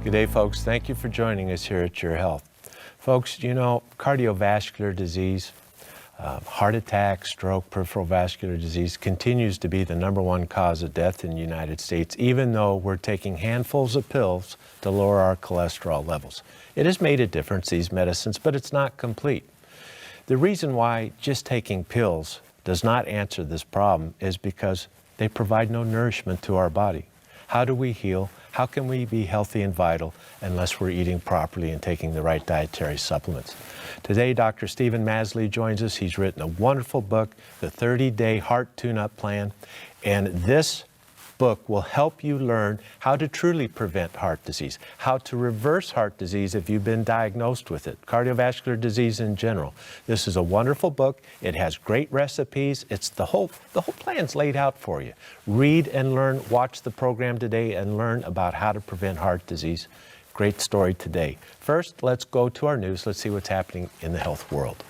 Good day, folks. Thank you for joining us here at Your Health. Folks, you know, cardiovascular disease, heart attack, stroke, peripheral vascular disease continues to be the #1 cause of death in the United States, even though we're taking handfuls of pills to lower our cholesterol levels. It has made a difference, these medicines, but it's not complete. The reason why just taking pills does not answer this problem is because they provide no nourishment to our body. How do we heal? How can we be healthy and vital unless we're eating properly and taking the right dietary supplements? Today, Dr. Stephen Masley joins us. He's written a wonderful book, The 30-Day Heart Tune-Up Plan, and this book will help you learn how to truly prevent heart disease, how to reverse heart disease if you've been diagnosed with it, cardiovascular disease in general. This is a wonderful book. It has great recipes. It's the whole plan's laid out for you. Read and learn, watch the program today and learn about how to prevent heart disease. Great story today. First, let's go to our news. Let's see what's happening in the health world.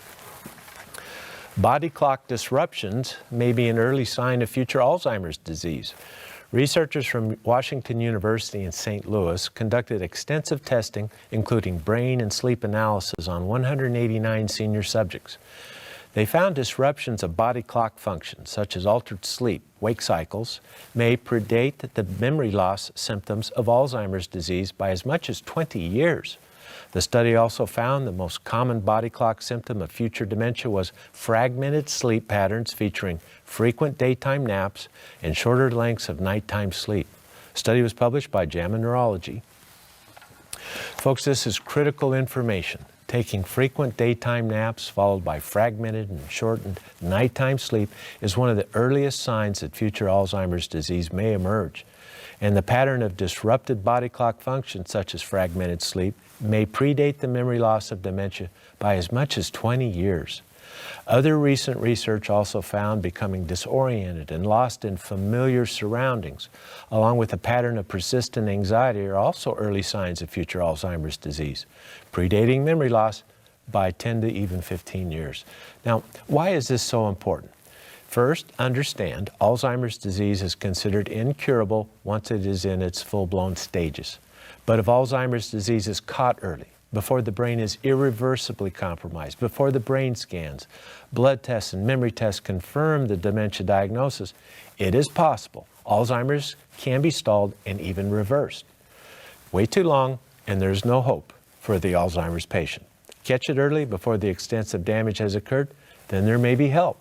Body clock disruptions may be an early sign of future Alzheimer's disease. Researchers from Washington University in St. Louis conducted extensive testing, including brain and sleep analysis on 189 senior subjects. They found disruptions of body clock functions, such as altered sleep, wake cycles, may predate the memory loss symptoms of Alzheimer's disease by as much as 20 years. The study also found the most common body clock symptom of future dementia was fragmented sleep patterns featuring frequent daytime naps and shorter lengths of nighttime sleep. The study was published by JAMA Neurology. Folks, this is critical information. Taking frequent daytime naps followed by fragmented and shortened nighttime sleep is one of the earliest signs that future Alzheimer's disease may emerge. And the pattern of disrupted body clock function, such as fragmented sleep, may predate the memory loss of dementia by as much as 20 years. Other recent research also found becoming disoriented and lost in familiar surroundings, along with a pattern of persistent anxiety, are also early signs of future Alzheimer's disease, predating memory loss by 10 to even 15 years. Now, why is this so important? First, understand Alzheimer's disease is considered incurable once it is in its full-blown stages. But if Alzheimer's disease is caught early, before the brain is irreversibly compromised, before the brain scans, blood tests and memory tests confirm the dementia diagnosis, it is possible Alzheimer's can be stalled and even reversed. Wait too long and there's no hope for the Alzheimer's patient. Catch it early before the extensive damage has occurred, then there may be help.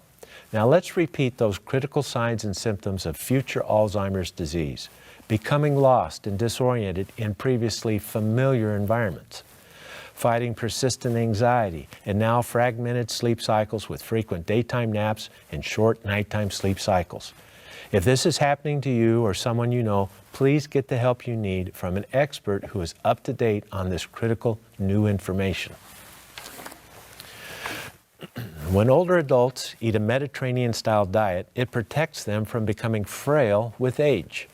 Now let's repeat those critical signs and symptoms of future Alzheimer's disease. Becoming lost and disoriented in previously familiar environments. Fighting persistent anxiety and now fragmented sleep cycles with frequent daytime naps and short nighttime sleep cycles. If this is happening to you or someone you know, please get the help you need from an expert who is up to date on this critical new information. When older adults eat a Mediterranean-style diet, it protects them from becoming frail with age.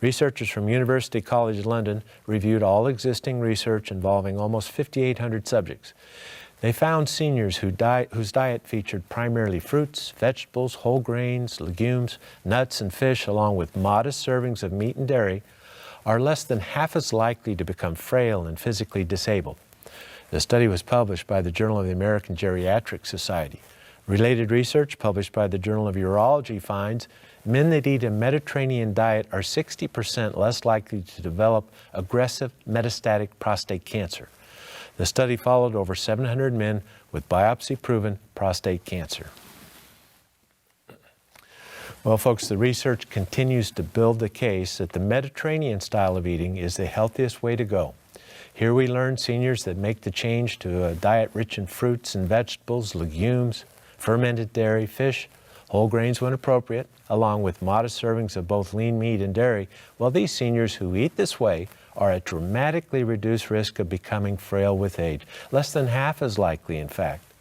Researchers from University College London reviewed all existing research involving almost 5,800 subjects. They found seniors whose diet featured primarily fruits, vegetables, whole grains, legumes, nuts, and fish, along with modest servings of meat and dairy, are less than half as likely to become frail and physically disabled. The study was published by the Journal of the American Geriatric Society. Related research published by the Journal of Urology finds men that eat a Mediterranean diet are 60% less likely to develop aggressive metastatic prostate cancer. The study followed over 700 men with biopsy-proven prostate cancer. Well, folks, the research continues to build the case that the Mediterranean style of eating is the healthiest way to go. Here we learn seniors that make the change to a diet rich in fruits and vegetables, legumes, fermented dairy, fish, whole grains when appropriate, along with modest servings of both lean meat and dairy, well, these seniors who eat this way are at dramatically reduced risk of becoming frail with age, less than half as likely, in fact.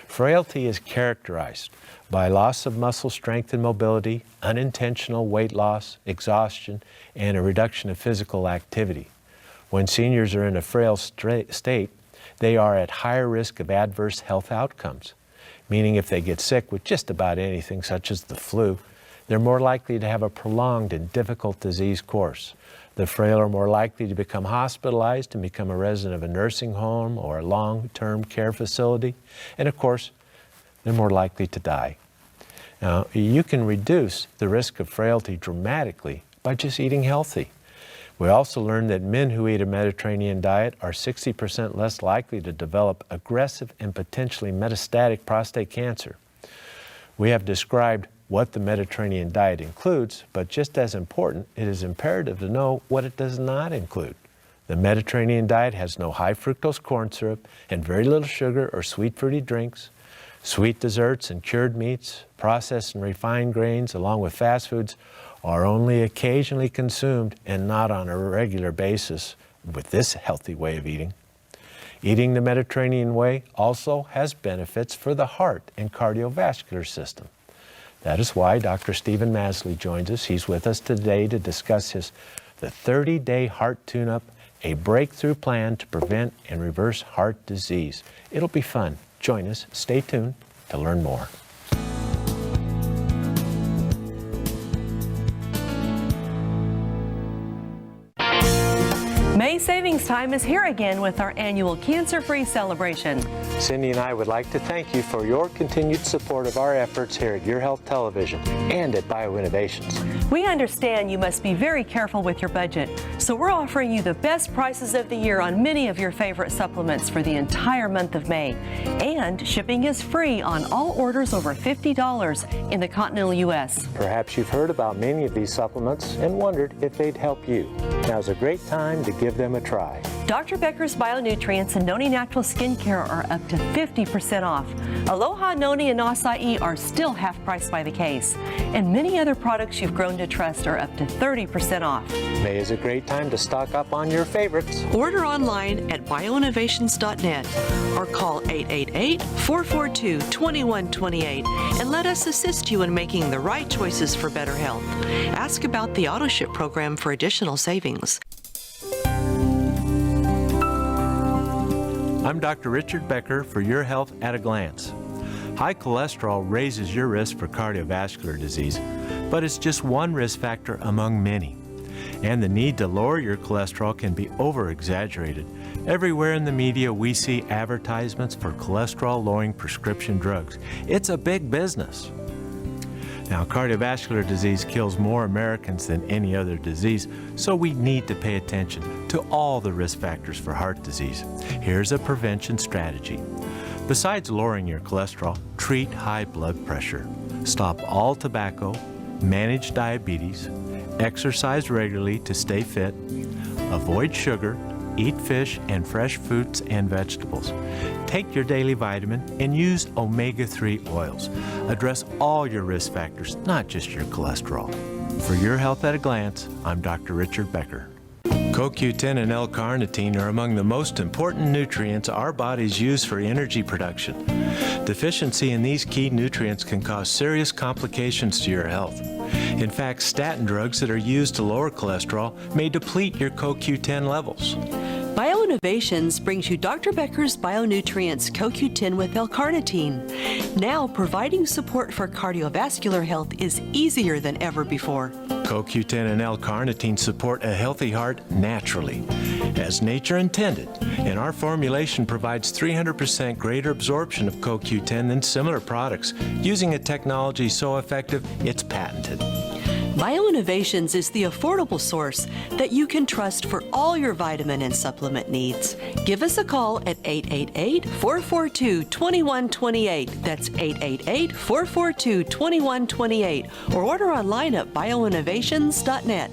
Frailty is characterized by loss of muscle strength and mobility, unintentional weight loss, exhaustion, and a reduction of physical activity. When seniors are in a frail state, they are at higher risk of adverse health outcomes, meaning if they get sick with just about anything, such as the flu, they're more likely to have a prolonged and difficult disease course. The frail are more likely to become hospitalized and become a resident of a nursing home or a long-term care facility. And of course, they're more likely to die. Now, you can reduce the risk of frailty dramatically by just eating healthy. We also learned that men who eat a Mediterranean diet are 60% less likely to develop aggressive and potentially metastatic prostate cancer. We have described what the Mediterranean diet includes, but just as important, it is imperative to know what it does not include. The Mediterranean diet has no high fructose corn syrup and very little sugar or sweet fruity drinks. Sweet desserts and cured meats, processed and refined grains, along with fast foods, are only occasionally consumed and not on a regular basis with this healthy way of eating. Eating the Mediterranean way also has benefits for the heart and cardiovascular system. That is why Dr. Stephen Masley joins us. He's with us today to discuss the 30-day heart tune-up, a breakthrough plan to prevent and reverse heart disease. It'll be fun. Join us. Stay tuned to learn more. May savings time is here again with our annual cancer-free celebration. Cindy and I would like to thank you for your continued support of our efforts here at Your Health Television and at BioInnovations. We understand you must be very careful with your budget, so we're offering you the best prices of the year on many of your favorite supplements for the entire month of May. And shipping is free on all orders over $50 in the continental U.S. Perhaps you've heard about many of these supplements and wondered if they'd help you. Now's a great time to give them a try. Dr. Becker's Bionutrients and Noni Natural Skincare are up to 50% off. Aloha Noni and Acai are still half price by the case. And many other products you've grown to trust are up to 30% off. May is a great time to stock up on your favorites. Order online at bioinnovations.net or call 888-442-2128 and let us assist you in making the right choices for better health. Ask about the AutoShip program for additional savings. I'm Dr. Richard Becker for Your Health at a Glance. High cholesterol raises your risk for cardiovascular disease, but it's just one risk factor among many. And the need to lower your cholesterol can be over-exaggerated. Everywhere in the media we see advertisements for cholesterol-lowering prescription drugs. It's a big business. Now, cardiovascular disease kills more Americans than any other disease, so we need to pay attention to all the risk factors for heart disease. Here's a prevention strategy. Besides lowering your cholesterol, treat high blood pressure. Stop all tobacco, manage diabetes, exercise regularly to stay fit, avoid sugar, eat fish and fresh fruits and vegetables. Take your daily vitamin and use omega-3 oils. Address all your risk factors, not just your cholesterol. For Your Health at a Glance, I'm Dr. Richard Becker. CoQ10 and L-carnitine are among the most important nutrients our bodies use for energy production. Deficiency in these key nutrients can cause serious complications to your health. In fact, statin drugs that are used to lower cholesterol may deplete your CoQ10 levels. BioInnovations brings you Dr. Becker's Bionutrients CoQ10 with L-carnitine. Now, providing support for cardiovascular health is easier than ever before. CoQ10 and L-carnitine support a healthy heart naturally, as nature intended, and our formulation provides 300% greater absorption of CoQ10 than similar products, using a technology so effective it's patented. BioInnovations is the affordable source that you can trust for all your vitamin and supplement needs. Give us a call at 888-442-2128. That's 888-442-2128. Or order online at bioinnovations.net.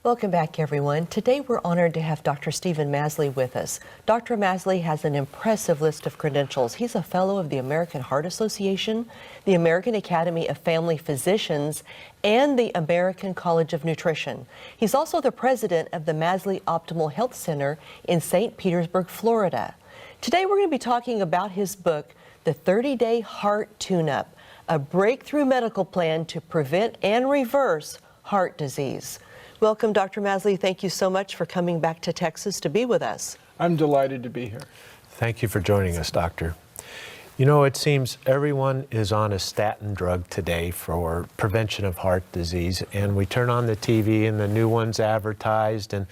Welcome back, everyone. Today we're honored to have Dr. Stephen Masley with us. Dr. Masley has an impressive list of credentials. He's a fellow of the American Heart Association, the American Academy of Family Physicians, and the American College of Nutrition. He's also the president of the Masley Optimal Health Center in St. Petersburg, Florida. Today we're going to be talking about his book, The 30-Day Heart Tune-Up, a breakthrough medical plan to prevent and reverse heart disease. Welcome, Dr. Masley. Thank you so much for coming back to Texas to be with us. I'm delighted to be here. Thank you for joining us, Doctor. You know, it seems everyone is on a statin drug today for prevention of heart disease, and we turn on the TV and the new one's advertised, and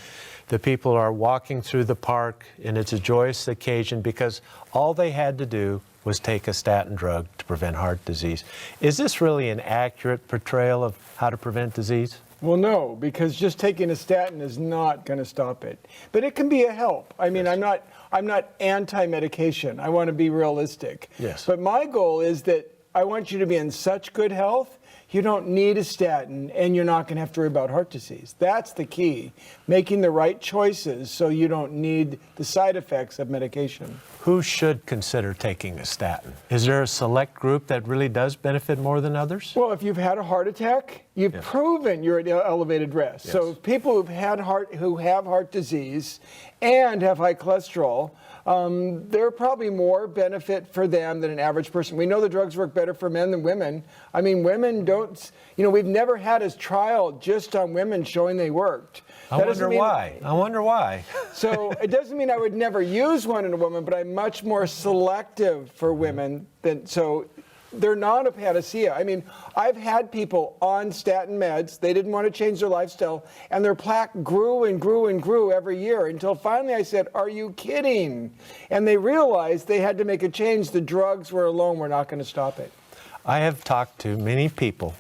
the people are walking through the park, and it's a joyous occasion because all they had to do was take a statin drug to prevent heart disease. Is this really an accurate portrayal of how to prevent disease? Well, no, because just taking a statin is not going to stop it. But it can be a help. I mean, I'm not anti-medication. I want to be realistic. Yes. But my goal is that I want you to be in such good health, you don't need a statin, and you're not going to have to worry about heart disease. That's the key, making the right choices so you don't need the side effects of medication. Who should consider taking a statin? Is there a select group that really does benefit more than others? Well, if you've had a heart attack, you've proven you're at elevated risk. Yes. So people who have heart disease and have high cholesterol, there are probably more benefit for them than an average person. We know the drugs work better for men than women. I mean, women don't, we've never had a trial just on women showing they worked. I wonder why. So it doesn't mean I would never use one in a woman, but I'm much more selective for women than, so they're not a panacea. I mean, I've had people on statin meds, they didn't want to change their lifestyle, and their plaque grew and grew and grew every year until finally I said, are you kidding? And they realized they had to make a change. The drugs were alone were not going to stop it. I have talked to many people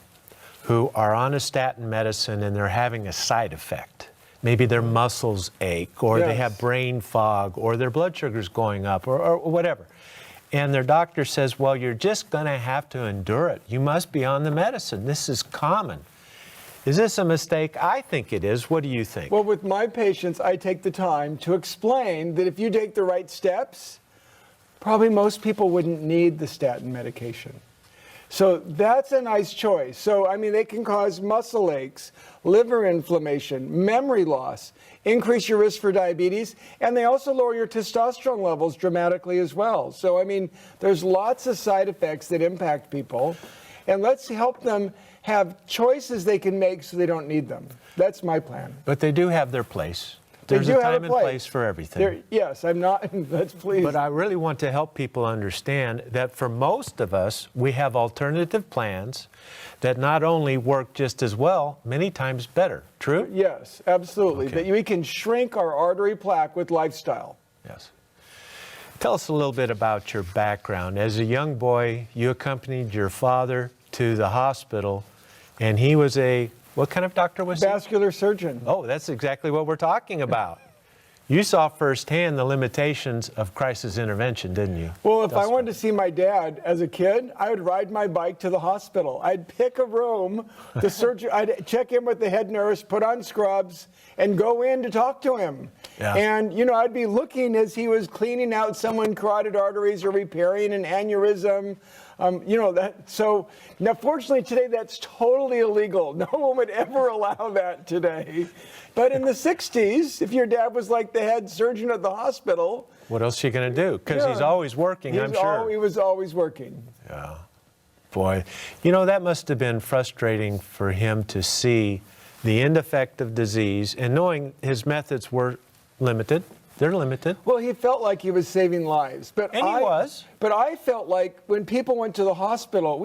who are on a statin medicine and they're having a side effect. Maybe their muscles ache, or they have brain fog, or their blood sugar's going up, or whatever. And their doctor says, well, you're just going to have to endure it. You must be on the medicine. This is common. Is this a mistake? I think it is. What do you think? Well, with my patients, I take the time to explain that if you take the right steps, probably most people wouldn't need the statin medication. So that's a nice choice. So, I mean, they can cause muscle aches, liver inflammation, memory loss, increase your risk for diabetes, and they also lower your testosterone levels dramatically as well. So, I mean, there's lots of side effects that impact people, and let's help them have choices they can make so they don't need them. That's my plan. But they do have their place. There's a time and place for everything. Yes, I'm not, let's please. But I really want to help people understand that for most of us, we have alternative plans that not only work just as well, many times better. True? Yes, absolutely. Okay. That we can shrink our artery plaque with lifestyle. Yes. Tell us a little bit about your background. As a young boy, you accompanied your father to the hospital, and he was what kind of doctor was he? Vascular surgeon. Oh, that's exactly what we're talking about. You saw firsthand the limitations of crisis intervention, didn't you? Well, if I wanted to see my dad as a kid, I would ride my bike to the hospital. I'd pick a room, I'd check in with the head nurse, put on scrubs, and go in to talk to him. Yeah. And, I'd be looking as he was cleaning out someone's carotid arteries or repairing an aneurysm. So now fortunately today that's totally illegal. No one would ever allow that today. But in the 60s, if your dad was like the head surgeon at the hospital. What else are you going to do? Because he's always working, I'm sure. He was always working. Yeah. Boy, that must have been frustrating for him to see the end effect of disease and knowing his methods were limited. They're limited. Well, he felt like he was saving lives. And he was. But I felt like when people went to the hospital,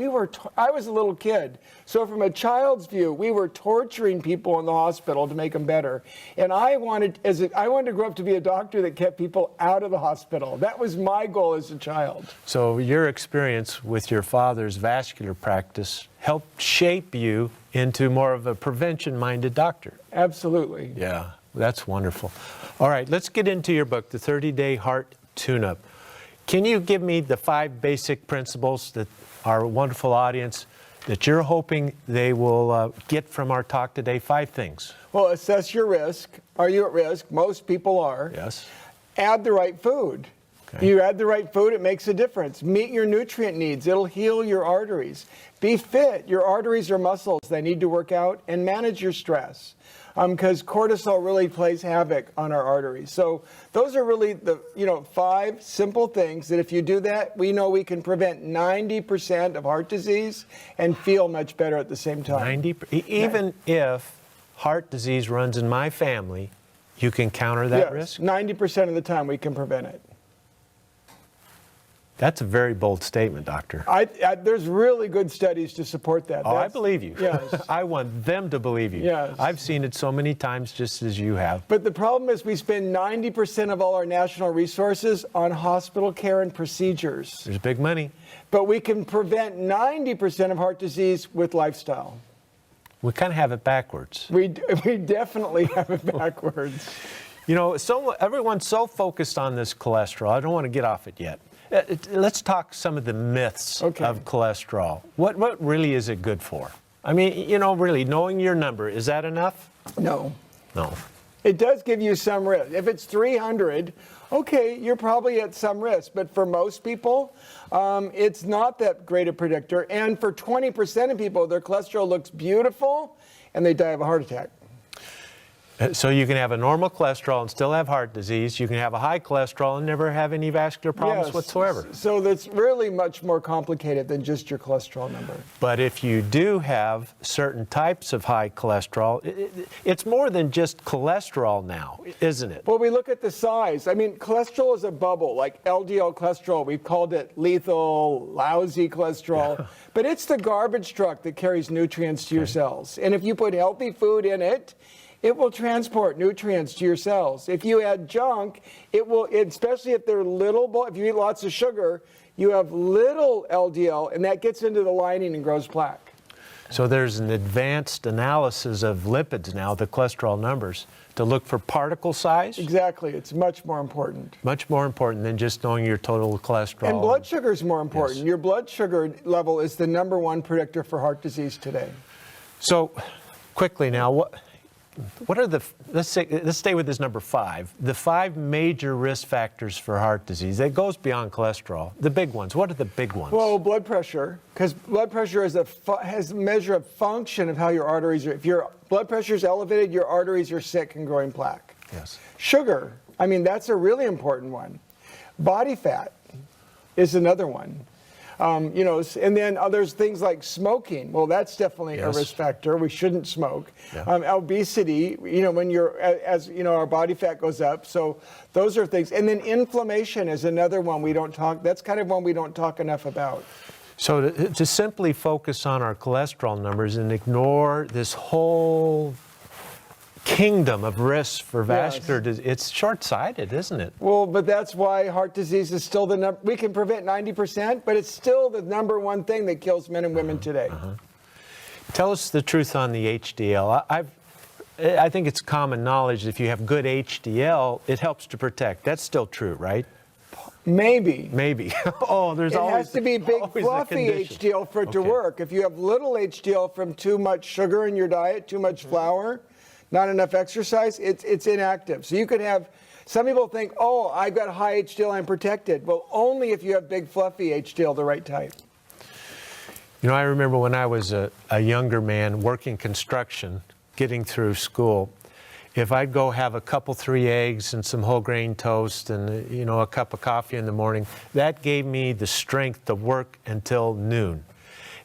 I was a little kid. So from a child's view, we were torturing people in the hospital to make them better. And I wanted to grow up to be a doctor that kept people out of the hospital. That was my goal as a child. So your experience with your father's vascular practice helped shape you into more of a prevention-minded doctor. Absolutely. Yeah. That's wonderful. All right, let's get into your book, The 30-Day Heart Tune-Up. Can you give me the 5 basic principles that our wonderful audience, that you're hoping they will get from our talk today? 5 things. Well, assess your risk. Are you at risk? Most people are. Yes. Add the right food. Okay. You add the right food, it makes a difference. Meet your nutrient needs. It'll heal your arteries. Be fit. Your arteries are muscles. They need to work out. And manage your stress. Because cortisol really plays havoc on our arteries. So those are really the 5 simple things that if you do that, we know we can prevent 90% of heart disease and feel much better at the same time. Even if heart disease runs in my family, you can counter that risk? 90% of the time we can prevent it. That's a very bold statement, doctor. There's really good studies to support that. Oh, I believe you. Yes. I want them to believe you. Yes. I've seen it so many times, just as you have. But the problem is we spend 90% of all our national resources on hospital care and procedures. There's big money. But we can prevent 90% of heart disease with lifestyle. We kind of have it backwards. We definitely have it backwards. You know, everyone's so focused on this cholesterol. I don't want to get off it yet. Let's talk some of the myths of cholesterol. What really is it good for? I mean, you know, really, knowing your number, is that enough? No. No. It does give you some risk. If it's 300, okay, you're probably at some risk. But for most people, it's not that great a predictor. And for 20% of people, their cholesterol looks beautiful and they die of a heart attack. So you can have a normal cholesterol and still have heart disease. You can have a high cholesterol and never have any vascular problems whatsoever. So that's really much more complicated than just your cholesterol number. But if you do have certain types of high cholesterol, it's more than just cholesterol now, isn't it? Well, we look at the size. I mean, cholesterol is a bubble, like LDL cholesterol. We've called it lethal, lousy cholesterol. Yeah. But it's the garbage truck that carries nutrients to your cells. And if you put healthy food in it, it will transport nutrients to your cells. If you add junk, it will, especially if they're little, if you eat lots of sugar, you have little LDL, and that gets into the lining and grows plaque. So there's an advanced analysis of lipids now, the cholesterol numbers, to look for particle size? Exactly. It's much more important. Much more important than just knowing your total cholesterol. And blood sugar is more important. Yes. Your blood sugar level is the #1 predictor for heart disease today. So, quickly now, what are the, let's stay with this number 5, the 5 major risk factors for heart disease. It goes beyond cholesterol. The big ones, what are the big ones? Well, blood pressure, because blood pressure is has a measure of function of how your arteries are. If your blood pressure is elevated, your arteries are sick and growing plaque. Yes. Sugar, I mean, that's a really important one. Body fat is another one. You know, and then there's things like smoking. Well, that's definitely a risk factor. We shouldn't smoke. Yeah. Obesity, you know, when as you know, our body fat goes up. So those are things. And then inflammation is another one we don't talk. That's kind of one we don't talk enough about. So to simply focus on our cholesterol numbers and ignore this whole kingdom of risks for vascular disease, it's short-sighted, isn't it? Well, but that's why heart disease is still the number. We can prevent 90%, but it's still the #1 thing that kills men and women today. Tell us the truth on the HDL. I think it's common knowledge if you have good HDL, it helps to protect. That's still true, right? Maybe. Maybe. Oh, there's always. It has to be big, fluffy HDL for it to work. If you have little HDL from too much sugar in your diet, too much flour, not enough exercise, it's inactive. So you could have, some people think, oh, I've got high HDL, I'm protected. Well, only if you have big, fluffy HDL, the right type. You know, I remember when I was a younger man working construction, getting through school, if I'd go have a couple, 3 eggs and some whole grain toast and, you know, a cup of coffee in the morning, that gave me the strength to work until noon.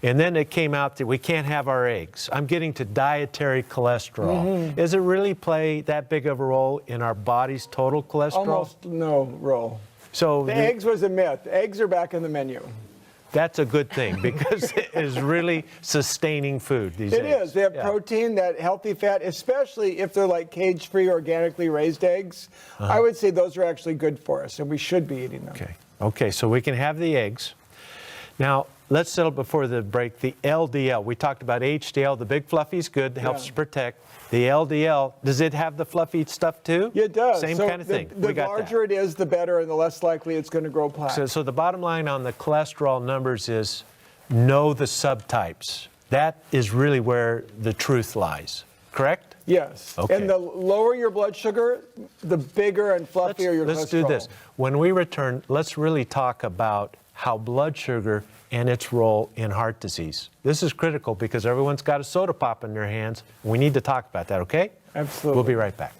And then it came out that we can't have our eggs. I'm getting to dietary cholesterol. Does it really play that big of a role in our body's total cholesterol? Almost no role. So the eggs was a myth. Eggs are back in the menu. That's a good thing because it is really sustaining food, these eggs. It is. They have protein, that healthy fat, especially if they're like cage-free, organically raised eggs. I would say those are actually good for us, and we should be eating them. Okay, so we can have the eggs. Now, let's settle before the break the LDL. We talked about HDL. The big fluffy is good, helps to protect. The LDL, does it have the fluffy stuff too? It does. Same kind of thing. The larger it is, the better, and the less likely it's going to grow plaque. So the bottom line on the cholesterol numbers is know the subtypes. That is really where the truth lies, correct? Yes. Okay. And the lower your blood sugar, the bigger and fluffier your cholesterol. Let's do this. When we return, let's really talk about how blood sugar and its role in heart disease. This is critical because everyone's got a soda pop in their hands. We need to talk about that, okay? Absolutely. We'll be right back.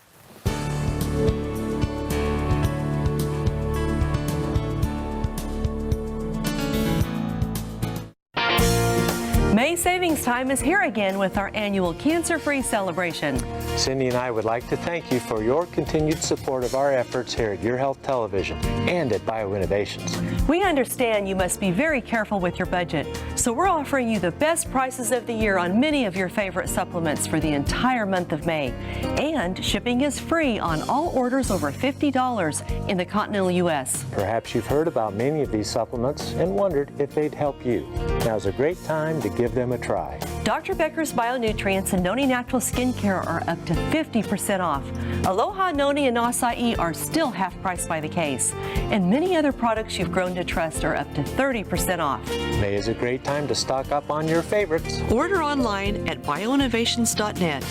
May Savings Time is here again with our annual cancer-free celebration. Cindy and I would like to thank you for your continued support of our efforts here at Your Health Television and at BioInnovations. We understand you must be very careful with your budget, so we're offering you the best prices of the year on many of your favorite supplements for the entire month of May. And shipping is free on all orders over $50 in the continental U.S. Perhaps you've heard about many of these supplements and wondered if they'd help you. Now's a great time to give them a try. Dr. Becker's Bionutrients and Noni Natural Skincare are up to 50% off. Aloha, Noni, and Acai are still half price by the case. And many other products you've grown to trust are up to 30% off. May is a great time to stock up on your favorites. Order online at bioinnovations.net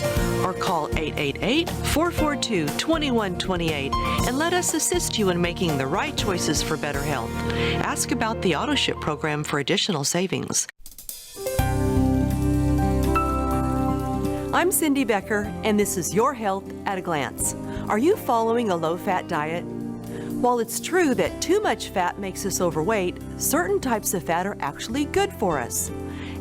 or call 888-442-2128 and let us assist you in making the right choices for better health. Ask about the AutoShip program for additional savings. I'm Cindy Becker, and this is Your Health at a Glance. Are you following a low-fat diet? While it's true that too much fat makes us overweight, certain types of fat are actually good for us.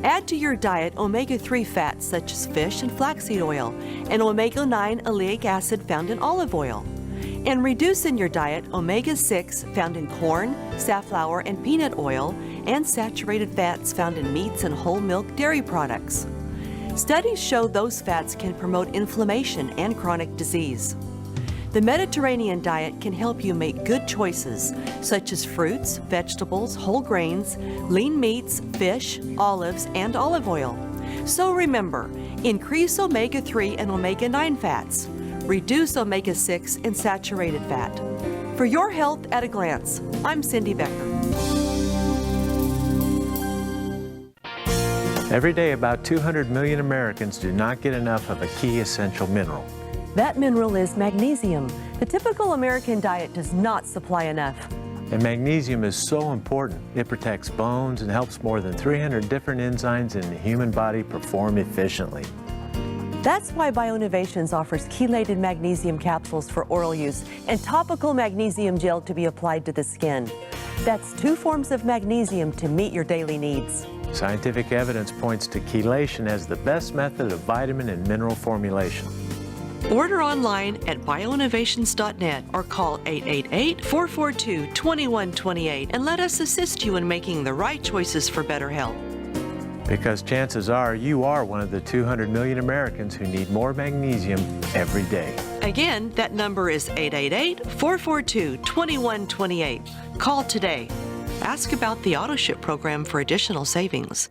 Add to your diet omega-3 fats such as fish and flaxseed oil, and omega-9 oleic acid found in olive oil. And reduce in your diet omega-6 found in corn, safflower, and peanut oil, and saturated fats found in meats and whole milk dairy products. Studies show those fats can promote inflammation and chronic disease. The Mediterranean diet can help you make good choices, such as fruits, vegetables, whole grains, lean meats, fish, olives, and olive oil. So remember, increase omega-3 and omega-9 fats. Reduce omega-6 and saturated fat. For Your Health at a Glance, I'm Cindy Becker. Every day, about 200 million Americans do not get enough of a key essential mineral. That mineral is magnesium. The typical American diet does not supply enough. And magnesium is so important. It protects bones and helps more than 300 different enzymes in the human body perform efficiently. That's why BioInnovations offers chelated magnesium capsules for oral use and topical magnesium gel to be applied to the skin. That's 2 forms of magnesium to meet your daily needs. Scientific evidence points to chelation as the best method of vitamin and mineral formulation. Order online at bioinnovations.net or call 888-442-2128 and let us assist you in making the right choices for better health. Because chances are you are one of the 200 million Americans who need more magnesium every day. Again, that number is 888-442-2128. Call today. Ask about the AutoShip program for additional savings.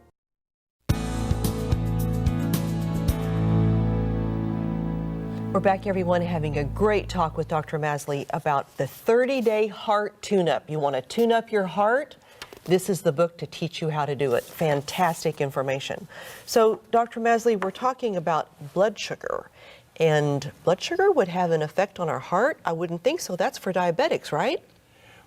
We're back, everyone, having a great talk with Dr. Masley about the 30-day heart tune-up. You want to tune up your heart? This is the book to teach you how to do it. Fantastic information. So, Dr. Masley, we're talking about blood sugar. And blood sugar would have an effect on our heart? I wouldn't think so. That's for diabetics, right?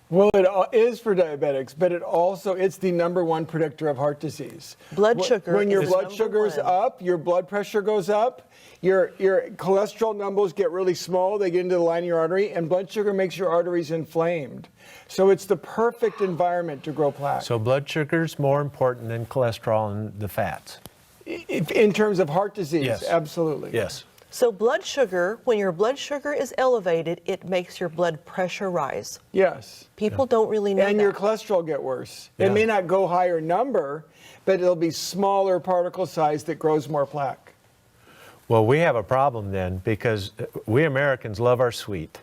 Well, it is for diabetics, but it's the #1 predictor of heart disease. Blood sugar When your is blood sugar is number 1. up, your blood pressure goes up, your cholesterol numbers get really small, they get into the line of your artery, and blood sugar makes your arteries inflamed. So it's the perfect environment to grow plaque. So blood sugar is more important than cholesterol and the fats. In terms of heart disease, Yes. Absolutely. Yes. So blood sugar, when your blood sugar is elevated, it makes your blood pressure rise. Yes. People don't really know And that. your cholesterol get worse. Yeah. It may not go higher number, but it'll be smaller particle size that grows more plaque. Well, we have a problem then because we Americans love our sweet.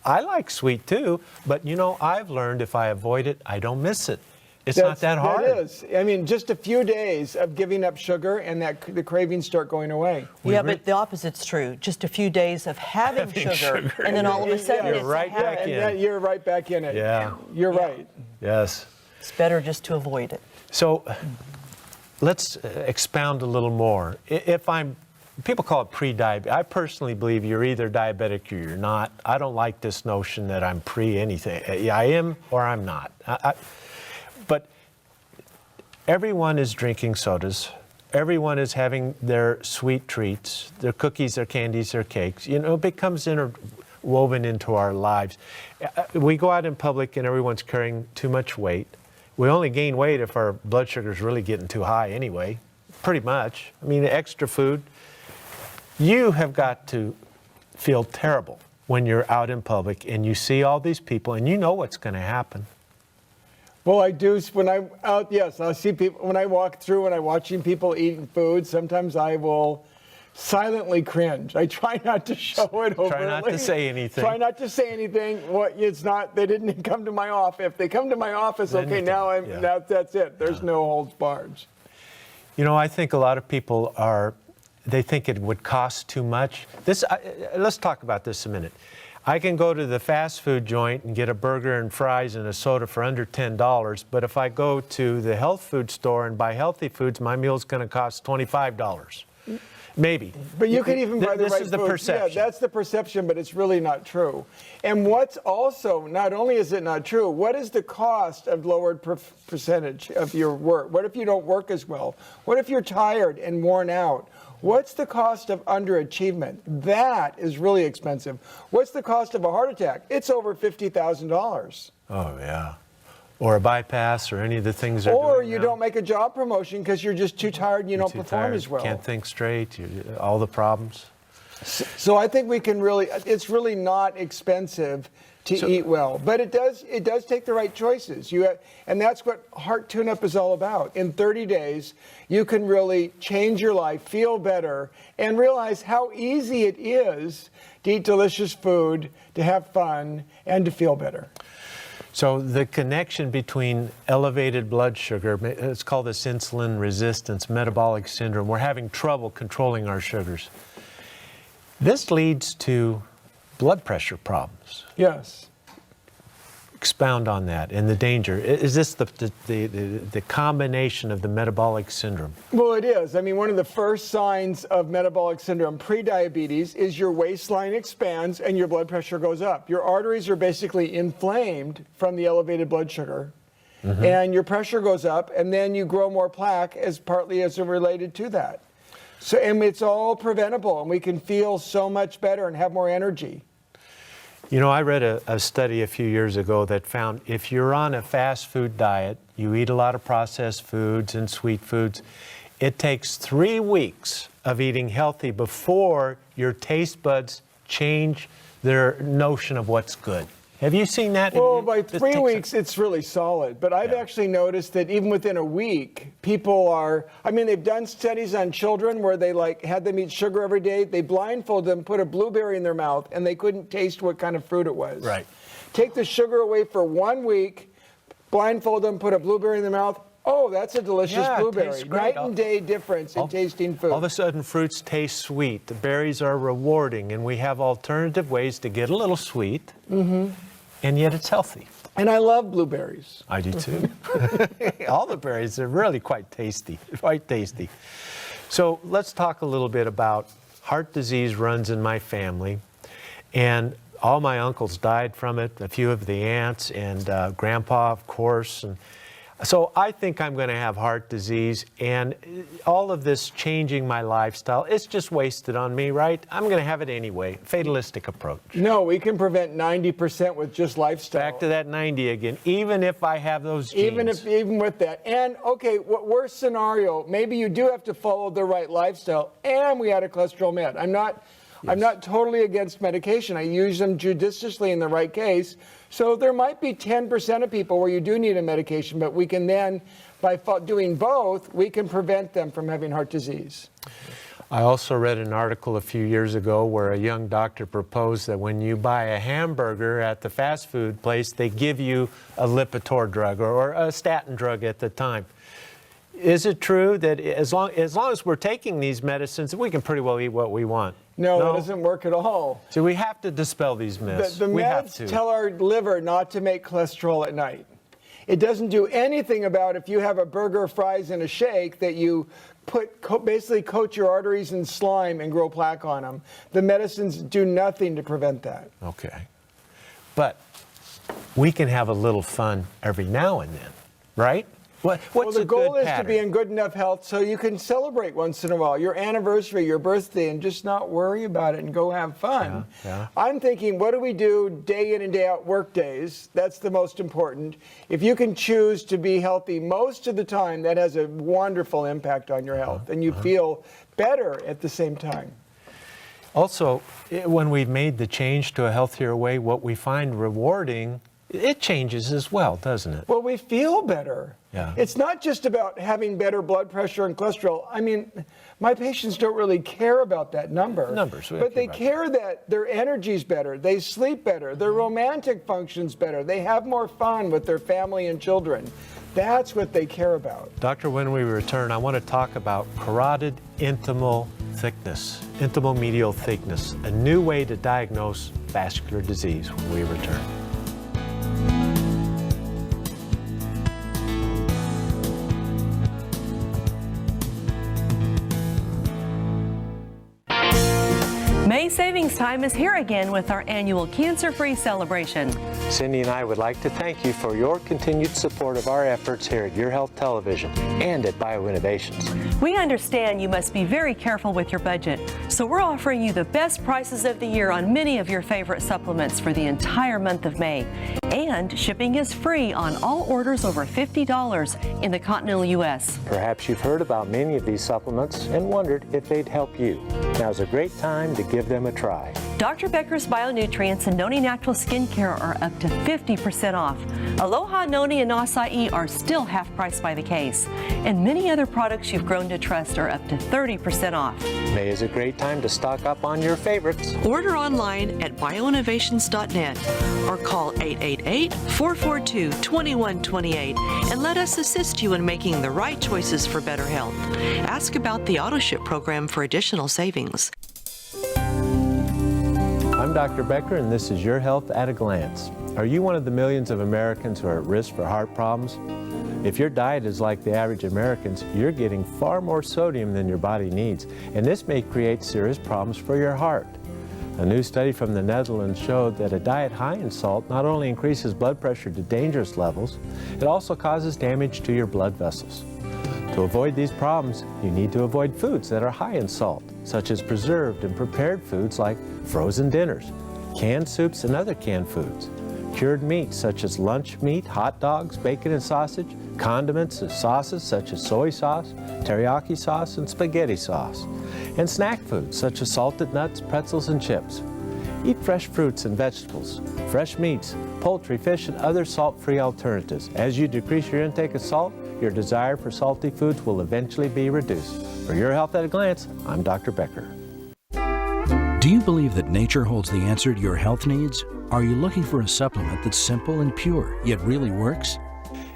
I like sweet too, but you know, I've learned if I avoid it, I don't miss it. It's not that hard. It is. I mean, just a few days of giving up sugar and the cravings start going away. Yeah, but the opposite's true. Just a few days of having sugar, and then all of a sudden You're it's right a habit. back And in. then you're right back in it. Yeah. You're right. Yes. It's better just to avoid it. So let's expound a little more. People call it pre-diabetic. I personally believe you're either diabetic or you're not. I don't like this notion that I'm pre-anything. I am or I'm not. But everyone is drinking sodas. Everyone is having their sweet treats, their cookies, their candies, their cakes. You know, it becomes interwoven into our lives. We go out in public and everyone's carrying too much weight. We only gain weight if our blood sugar is really getting too high anyway. pretty much. I mean, extra food. You have got to feel terrible when you're out in public and you see all these people and you know what's going to happen. Well, I do. When I'm out, yes, I see people. When I walk through and I'm watching people eating food, sometimes I will silently cringe. I try not to show it overtly. Try not to say anything. Try not to say anything. What it's not. They didn't come to my office. If they come to my office, Then okay, now I'm. yeah. Now that's it. There's no holds barred. You know, I think a lot of people they think it would cost too much. Let's talk about this a minute. I can go to the fast food joint and get a burger and fries and a soda for under $10, but if I go to the health food store and buy healthy foods, my meal's going to cost $25. Maybe. But you can even buy the right This is the food. perception. Yeah, that's the perception, but it's really not true. And what's also, not only is it not true, what is the cost of lowered percentage of your work? What if you don't work as well? What if you're tired and worn out? What's the cost of underachievement? That is really expensive. What's the cost of a heart attack? It's over $50,000. Oh, yeah. Or a bypass or any of the things they're doing Or you now. don't make a job promotion because you're just too tired and you don't Too perform tired, as well. Can't think straight, all the problems. So I think we can really, it's really not expensive to eat well, but it does take the right choices. And that's what Heart Tune-Up is all about. In 30 days, you can really change your life, feel better, and realize how easy it is to eat delicious food, to have fun, and to feel better. So the connection between elevated blood sugar, it's called this insulin resistance metabolic syndrome. We're having trouble controlling our sugars. This leads to blood pressure problems. Yes. Expound on that and the danger. Is this the combination of the metabolic syndrome? Well, it is. I mean, one of the first signs of metabolic syndrome, prediabetes, is your waistline expands and your blood pressure goes up. Your arteries are basically inflamed from the elevated blood sugar, and your pressure goes up, and then you grow more plaque partly as related to that. So, and it's all preventable, and we can feel so much better and have more energy. You know, I read a study a few years ago that found if you're on a fast food diet, you eat a lot of processed foods and sweet foods, it takes 3 weeks of eating healthy before your taste buds change their notion of what's good. Have you seen that? Well, by 3 weeks, it's really solid. But I've actually noticed that even within a week, people are, I mean, they've done studies on children where they had them eat sugar every day. They blindfold them, put a blueberry in their mouth, and they couldn't taste what kind of fruit it was. Right. Take the sugar away for 1 week, blindfold them, put a blueberry in their mouth. Oh, that's a delicious Yeah, it blueberry. tastes great. Night and day difference in tasting food. All of a sudden, fruits taste sweet. The berries are rewarding, and we have alternative ways to get a little sweet, and yet it's healthy. And I love blueberries. I do too. All the berries are really quite tasty, quite tasty. So let's talk a little bit about heart disease runs in my family, and all my uncles died from it, a few of the aunts, and grandpa, of course. And so I think I'm going to have heart disease, and all of this changing my lifestyle, it's just wasted on me, right? I'm going to have it anyway. Fatalistic approach. No, we can prevent 90% with just lifestyle. Back to that 90 again, even if I have those genes. Even with that. And okay, what worst scenario, maybe you do have to follow the right lifestyle and we add a cholesterol med. I'm not totally against medication. I use them judiciously in the right case. So there might be 10% of people where you do need a medication, but we can then, by doing both, we can prevent them from having heart disease. I also read an article a few years ago where a young doctor proposed that when you buy a hamburger at the fast food place, they give you a Lipitor drug or a statin drug at the time. Is it true that as long as we're taking these medicines, we can pretty well eat what we want? No, that doesn't work at all. So we have to dispel these myths. The we have meds to. tell our liver not to make cholesterol at night. It doesn't do anything about if you have a burger, fries, and a shake that you basically coat your arteries in slime and grow plaque on them. The medicines do nothing to prevent that. Okay. But we can have a little fun every now and then, right? What's Well, the a goal good is to be pattern? in good enough health so you can celebrate once in a while, your anniversary, your birthday, and just not worry about it and go have fun. Yeah. I'm thinking, what do we do day in and day out work days? That's the most important. If you can choose to be healthy most of the time, that has a wonderful impact on your health, and you feel better at the same time. Also, when we've made the change to a healthier way, what we find rewarding, it changes as well, doesn't it? Well, we feel better. Yeah. It's not just about having better blood pressure and cholesterol. I mean, my patients don't really care about that number. Numbers, we But they care care that their energy's better, they sleep better, their romantic function's better, they have more fun with their family and children. That's what they care about. Doctor, when we return, I want to talk about carotid intimal thickness, intimal medial thickness, a new way to diagnose vascular disease when we return. May savings time is here again with our annual cancer-free celebration. Cindy and I would like to thank you for your continued support of our efforts here at Your Health Television and at BioInnovations. We understand you must be very careful with your budget, so we're offering you the best prices of the year on many of your favorite supplements for the entire month of May. And shipping is free on all orders over $50 in the continental U.S. Perhaps you've heard about many of these supplements and wondered if they'd help you. Now's a great time to give them a try. Dr. Becker's Bionutrients and Noni Natural Skincare are up to 50% off. Aloha, Noni, and Acai are still half price by the case. And many other products you've grown to trust are up to 30% off. May is a great time to stock up on your favorites. Order online at bioinnovations.net or call 888-442-2128 and let us assist you in making the right choices for better health. Ask about the AutoShip program for additional savings. I'm Dr. Becker, and this is Your Health at a Glance. Are you one of the millions of Americans who are at risk for heart problems? If your diet is like the average American's, you're getting far more sodium than your body needs, and this may create serious problems for your heart. A new study from the Netherlands showed that a diet high in salt not only increases blood pressure to dangerous levels, it also causes damage to your blood vessels. To avoid these problems, you need to avoid foods that are high in salt, such as preserved and prepared foods like frozen dinners, canned soups and other canned foods, cured meats such as lunch meat, hot dogs, bacon and sausage, condiments and sauces such as soy sauce, teriyaki sauce, and spaghetti sauce, and snack foods such as salted nuts, pretzels, and chips. Eat fresh fruits and vegetables, fresh meats, poultry, fish, and other salt-free alternatives. As you decrease your intake of salt, your desire for salty foods will eventually be reduced. For Your Health at a Glance, I'm Dr. Becker. Do you believe that nature holds the answer to your health needs? Are you looking for a supplement that's simple and pure, yet really works?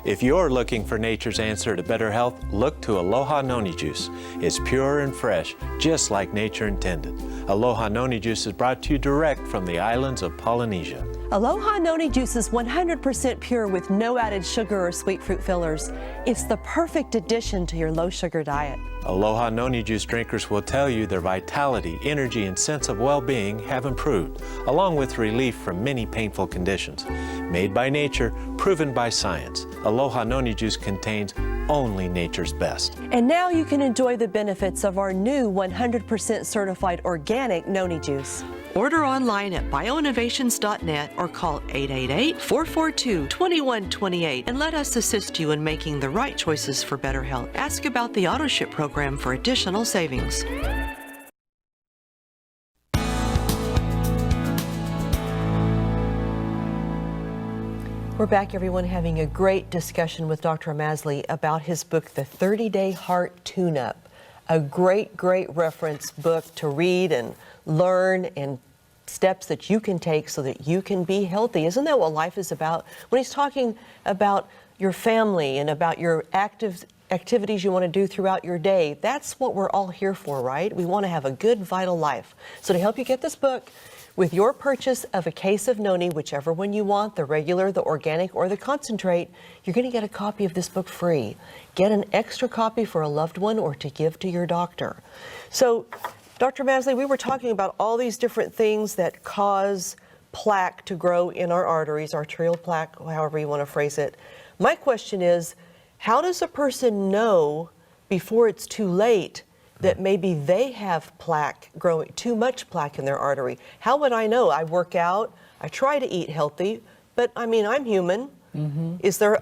If you're looking for nature's answer to better health, look to Aloha Noni Juice. It's pure and fresh, just like nature intended. Aloha Noni Juice is brought to you direct from the islands of Polynesia. Aloha Noni Juice is 100% pure with no added sugar or sweet fruit fillers. It's the perfect addition to your low-sugar diet. Aloha Noni Juice drinkers will tell you their vitality, energy, and sense of well-being have improved, along with relief from many painful conditions. Made by nature, proven by science, Aloha Noni Juice contains only nature's best. And now you can enjoy the benefits of our new 100% certified organic Noni Juice. Order online at bioinnovations.net or call 888-442-2128 and let us assist you in making the right choices for better health. Ask about the AutoShip program for additional savings. We're back, everyone, having a great discussion with Dr. Masley about his book, The 30-Day Heart Tune-Up. A great reference book to read and learn and steps that you can take so that you can be healthy. Isn't that what life is about? When he's talking about your family and about your activities you want to do throughout your day, that's what we're all here for, right? We want to have a good, vital life. So to help you get this book, with your purchase of a case of Noni, whichever one you want, the regular, the organic, or the concentrate, you're going to get a copy of this book free. Get an extra copy for a loved one or to give to your doctor. So, Dr. Masley, we were talking about all these different things that cause plaque to grow in our arteries, arterial plaque, however you want to phrase it. My question is, How does a person know before it's too late that maybe they have plaque growing, too much plaque in their artery? How would I know? I work out, I try to eat healthy, but I mean, I'm human. Is there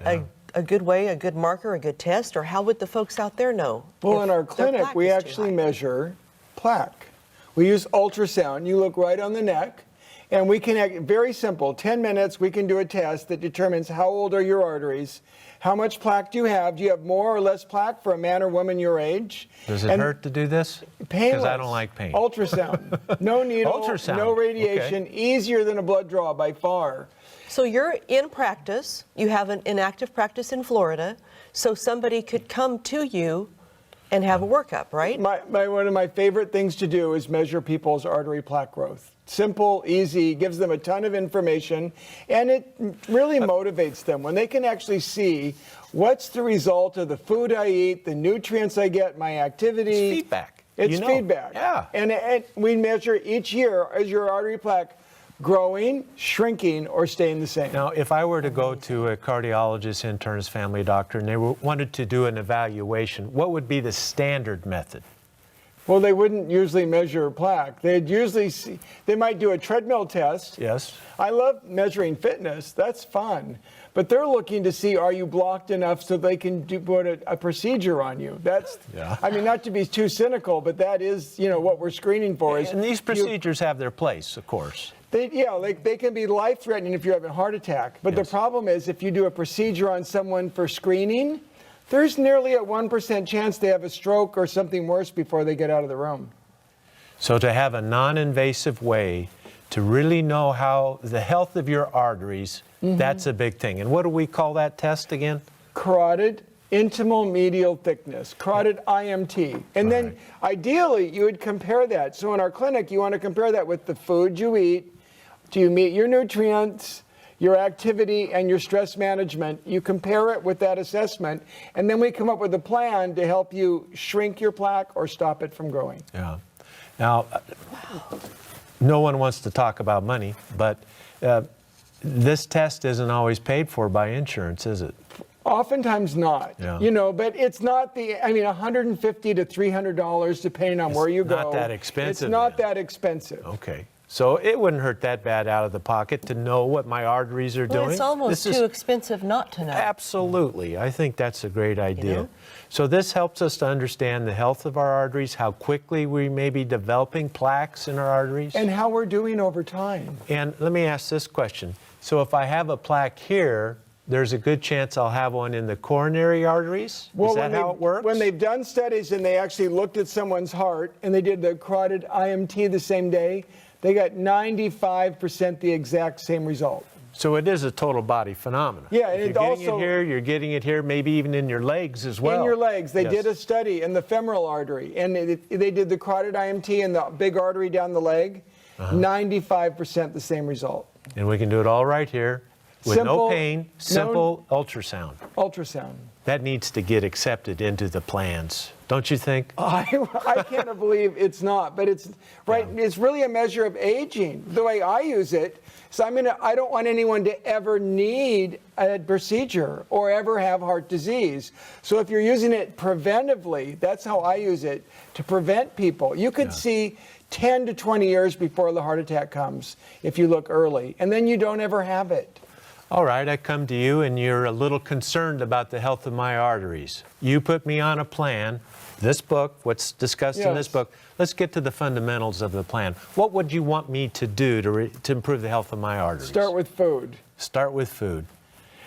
a good way, a good marker, a good test, or how would the folks out there know? Well, if in our their clinic, plaque we is too actually high? measure plaque. We use ultrasound. You look right on the neck, and we can, very simple, 10 minutes, we can do a test that determines how old are your arteries, how much plaque do you have? Do you have more or less plaque for a man or woman your age? Does it hurt to do this? Painless. Because I don't like pain. Ultrasound. No needle, Ultrasound. no radiation, easier than a blood draw by far. So you're in practice, you have an inactive practice in Florida, so somebody could come to you and have a workup, right? One of my favorite things to do is measure people's artery plaque growth. Simple, easy, gives them a ton of information, and it really motivates them when they can actually see what's the result of the food I eat, the nutrients I get, my activity. It's feedback. It's You know. feedback. Yeah. And we measure each year, is your artery plaque growing, shrinking, or staying the same? Now, if I were to go to a cardiologist, internist, family doctor, and they wanted to do an evaluation, what would be the standard method? Well, they wouldn't usually measure plaque. They'd usually see, they might do a treadmill test. Yes. I love measuring fitness. That's fun. But they're looking to see, are you blocked enough so they can put a procedure on you? That's, Yeah. I mean, not to be too cynical, but that is, what we're screening for. Is And these procedures have their place, of course. they can be life-threatening if you're having a heart attack. But Yes. the problem is if you do a procedure on someone for screening, there's nearly a 1% chance they have a stroke or something worse before they get out of the room. So to have a non-invasive way to really know how the health of your arteries, that's a big thing. And what do we call that test again? Carotid intimal medial thickness, carotid IMT. And then ideally you would compare that. So in our clinic, you want to compare that with the food you eat. Do you meet your nutrients, your activity, and your stress management? You compare it with that assessment, and then we come up with a plan to help you shrink your plaque or stop it from growing. Yeah. Now, no one wants to talk about money, but this test isn't always paid for by insurance, is it? Oftentimes not, Yeah. but it's not $150 to $300 depending on where you go. It's not that expensive It's not then. that expensive. Okay. So it wouldn't hurt that bad out of the pocket to know what my arteries are Well, doing. it's almost This too is- expensive not to know. Absolutely. I think that's a great idea. know? So this helps us to understand the health of our arteries, how quickly we may be developing plaques in our arteries. And how we're doing over time. And let me ask this question. So if I have a plaque here, there's a good chance I'll have one in the coronary arteries? Is that how it works? When they've done studies and they actually looked at someone's heart and they did the carotid IMT the same day, they got 95% the exact same result. So it is a total body phenomenon. Yeah, If and you're it getting also- it here, you're getting it here, maybe even in your legs as well. In your legs, they Yes. did a study in the femoral artery, and they did the carotid IMT in the big artery down the leg, 95% the same result. And we can do it all right here with no Simple, pain, simple ultrasound. Ultrasound. That needs to get accepted into the plans, don't you think? I can't believe it's not, but it's right. It's really a measure of aging. The way I use it, so I don't want anyone to ever need a procedure or ever have heart disease. So if you're using it preventively, that's how I use it, to prevent people. You could see 10 to 20 years before the heart attack comes if you look early, and then you don't ever have it. All right, I come to you and you're a little concerned about the health of my arteries. You put me on a plan, this book, what's discussed in this Yes. book. Let's get to the fundamentals of the plan. What would you want me to do to improve the health of my arteries? Start with food. Start with food.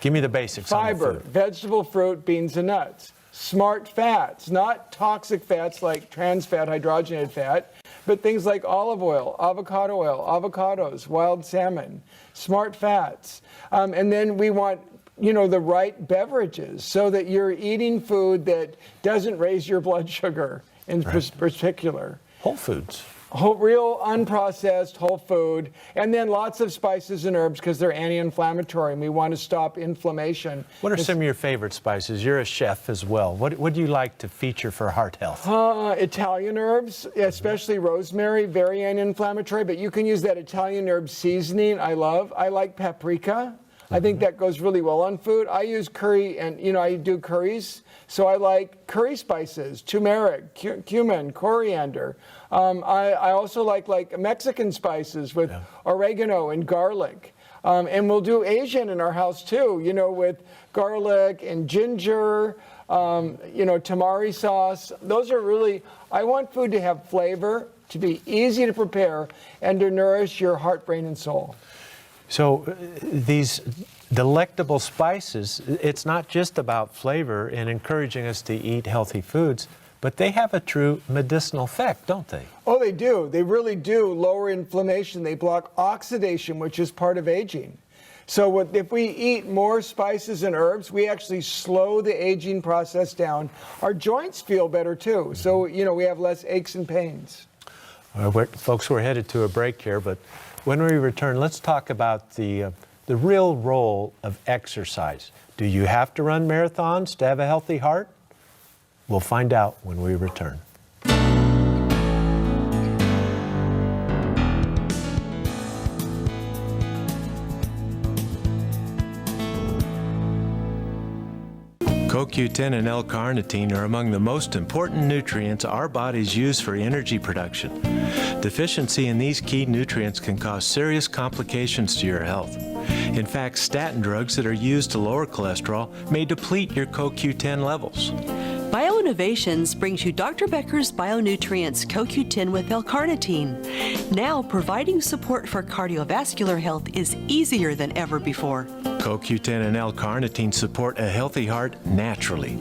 Give me the basics on the Fiber, food. vegetable, fruit, beans, and nuts. Smart fats, not toxic fats like trans fat, hydrogenated fat, but things like olive oil, oil, avocados, wild salmon. Smart fats. And then we want, the right beverages so that you're eating food that doesn't raise your blood sugar in particular. Whole foods. Real unprocessed whole food, and then lots of spices and herbs because they're anti-inflammatory and we want to stop inflammation. What are some of your favorite spices? You're a chef as well. What do you like to feature for heart health? Italian herbs, especially rosemary, very anti-inflammatory, but you can use that Italian herb seasoning I love. I like paprika. I think that goes really well on food. I use curry, and I do curries, so I like curry spices, turmeric, cumin, coriander. I also like Mexican spices with oregano and garlic. And we'll do Asian in our house too, with garlic and ginger, tamari sauce. Those are really, I want food to have flavor, to be easy to prepare, and to nourish your heart, brain, and soul. So these delectable spices, it's not just about flavor and encouraging us to eat healthy foods, but they have a true medicinal effect, don't they? Oh, they do. They really do lower inflammation. They block oxidation, which is part of aging. So if we eat more spices and herbs, we actually slow the aging process down. Our joints feel better too. So, we have less aches and pains. Folks, we're headed to a break here, but when we return, let's talk about the real role of exercise. Do you have to run marathons to have a healthy heart? We'll find out when we return. CoQ10 and L-carnitine are among the most important nutrients our bodies use for energy production. Deficiency in these key nutrients can cause serious complications to your health. In fact, statin drugs that are used to lower cholesterol may deplete your CoQ10 levels. BioInnovations brings you Dr. Becker's Bionutrients CoQ10 with L-carnitine. Now, providing support for cardiovascular health is easier than ever before. CoQ10 and L-carnitine support a healthy heart naturally,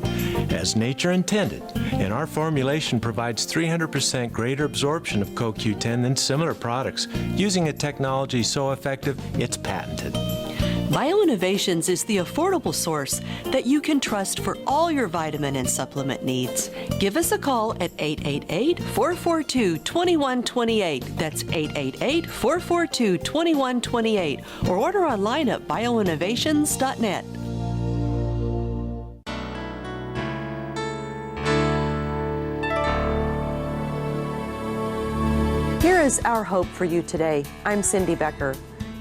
as nature intended, and our formulation provides 300% greater absorption of CoQ10 than similar products, using a technology so effective it's patented. BioInnovations is the affordable source that you can trust for all your vitamin and supplement needs. Give us a call at 888-442-2128. That's 888-442-2128. Or order online at bioinnovations.net. Here is our hope for you today. I'm Cindy Becker.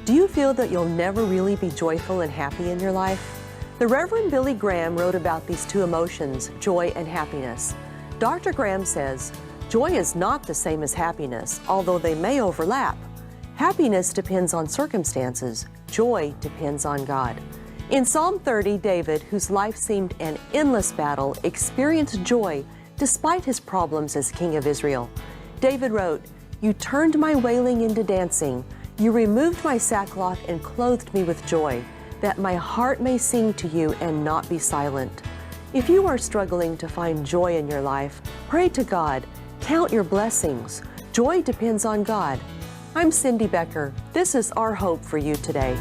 Do you feel that you'll never really be joyful and happy in your life? The Reverend Billy Graham wrote about these two emotions, joy and happiness. Dr. Graham says, joy is not the same as happiness, although they may overlap. Happiness depends on circumstances. Joy depends on God. In Psalm 30, David, whose life seemed an endless battle, experienced joy despite his problems as king of Israel. David wrote, "You turned my wailing into dancing. You removed my sackcloth and clothed me with joy, that my heart may sing to you and not be silent." If you are struggling to find joy in your life, pray to God. Count your blessings. Joy depends on God. I'm Cindy Becker. This is our hope for you today.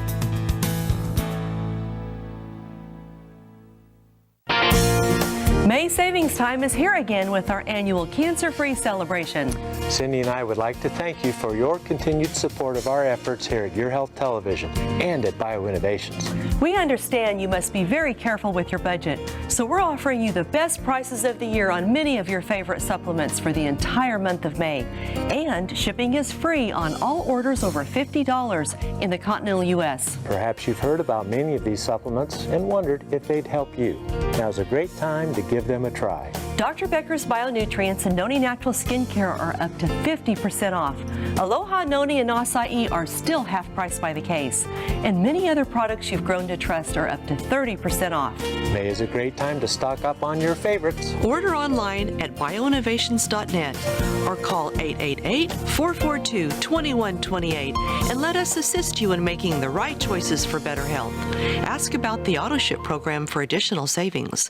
May Savings Time is here again with our annual Cancer-Free Celebration. Cindy and I would like to thank you for your continued support of our efforts here at Your Health Television and at BioInnovations. We understand you must be very careful with your budget, so we're offering you the best prices of the year on many of your favorite supplements for the entire month of May. And shipping is free on all orders over $50 in the continental U.S. Perhaps you've heard about many of these supplements and wondered if they'd help you. Now's a great time to give them a try. Dr. Becker's Bionutrients and Noni Natural Skincare are up to 50% off. Aloha Noni and Acai are still half price by the case. And many other products you've grown to trust are up to 30% off. May is a great time to stock up on your favorites. Order online at bioinnovations.net or call 888-442-2128 and let us assist you in making the right choices for better health. Ask about the AutoShip program for additional savings.